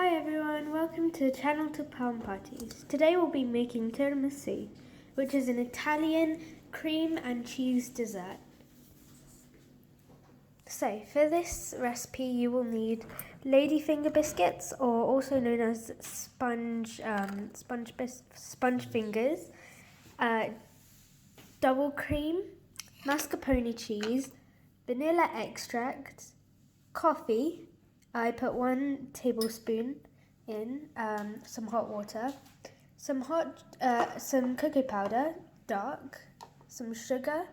Hi everyone, welcome to Channel to Palm Parties. Today we'll be making tiramisu, which is an Italian cream and cheese dessert. So for this recipe you will need Ladyfinger Biscuits, or also known as sponge fingers, double cream, mascarpone cheese, vanilla extract, coffee. I put 1 tablespoon in, some hot water, some cocoa powder, dark, some sugar,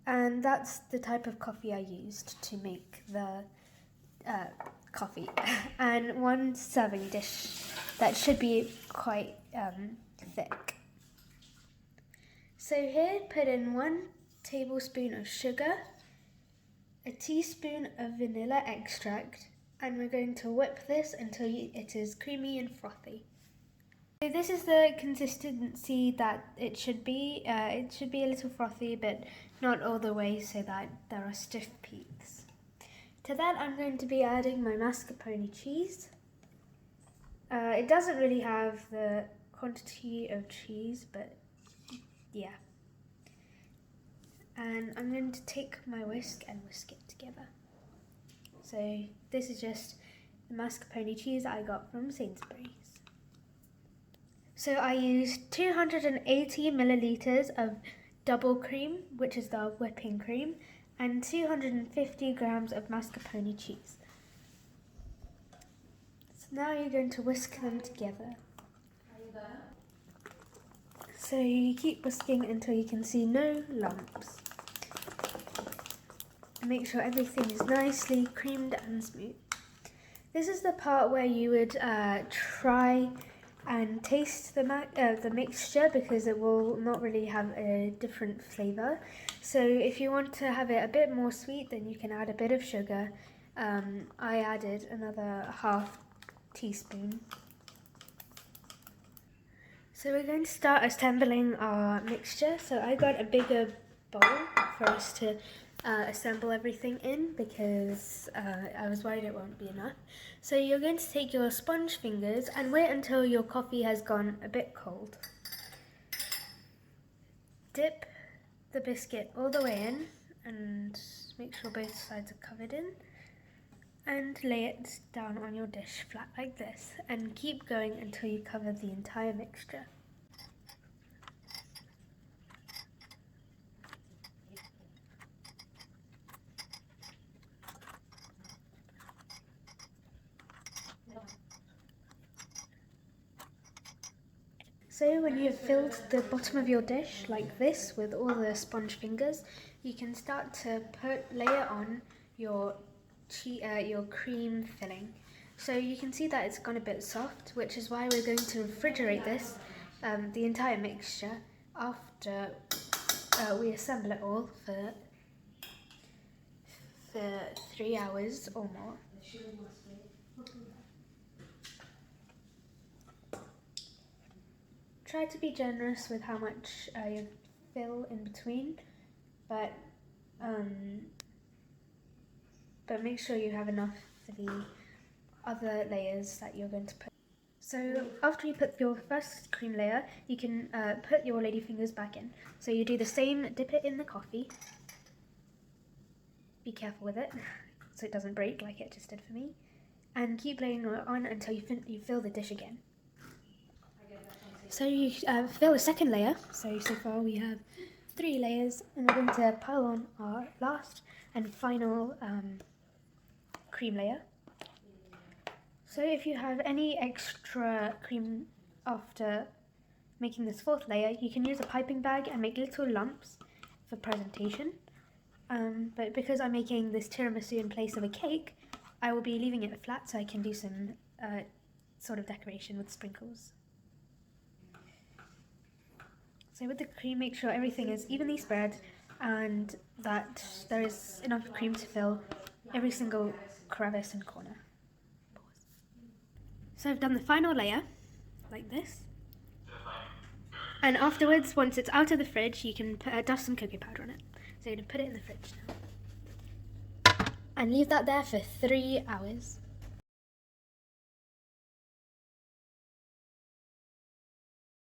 and that's the type of coffee I used to make the coffee, and 1 serving dish that should be quite thick. So here, put in 1 tablespoon of sugar, a teaspoon of vanilla extract, and we're going to whip this until it is creamy and frothy. So this is the consistency that it should be. It should be a little frothy, but not all the way so that there are stiff peaks. To that I'm going to be adding my mascarpone cheese. It doesn't really have the quantity of cheese, but yeah. And I'm going to take my whisk and whisk it together. So this is just the mascarpone cheese I got from Sainsbury's. So I used 280 milliliters of double cream, which is the whipping cream, and 250 grams of mascarpone cheese. So now you're going to whisk them together. So you keep whisking until you can see no lumps. Make sure everything is nicely creamed and smooth. This is the part where you would try and taste the mixture, because it will not really have a different flavour. So if you want to have it a bit more sweet, then you can add a bit of sugar. I added another half teaspoon. So we're going to start assembling our mixture. So I got a bigger bowl for us to assemble everything in, because I was worried it won't be enough. So you're going to take your sponge fingers and wait until your coffee has gone a bit cold. Dip the biscuit all the way in and make sure both sides are covered in, and lay it down on your dish flat like this, and keep going until you cover the entire mixture. So when you've filled the bottom of your dish like this with all the sponge fingers, you can start to layer on your cream filling. So you can see that it's gone a bit soft, which is why we're going to refrigerate this, the entire mixture, after we assemble it all for 3 hours or more. Try to be generous with how much you fill in between, but make sure you have enough for the other layers that you're going to put. So after you put your first cream layer, you can put your ladyfingers back in. So you do the same, dip it in the coffee. Be careful with it so it doesn't break like it just did for me, and keep laying it on until you fill the dish again. So you fill the second layer. So far we have 3 layers, and we're going to pile on our last and final cream layer. So if you have any extra cream after making this 4th layer, you can use a piping bag and make little lumps for presentation. But because I'm making this tiramisu in place of a cake, I will be leaving it flat so I can do some sort of decoration with sprinkles. So with the cream, make sure everything is evenly spread and that there is enough cream to fill every single crevice and corner. So I've done the final layer, like this. And afterwards, once it's out of the fridge, you can dust some cocoa powder on it. So you're going to put it in the fridge now. And leave that there for 3 hours.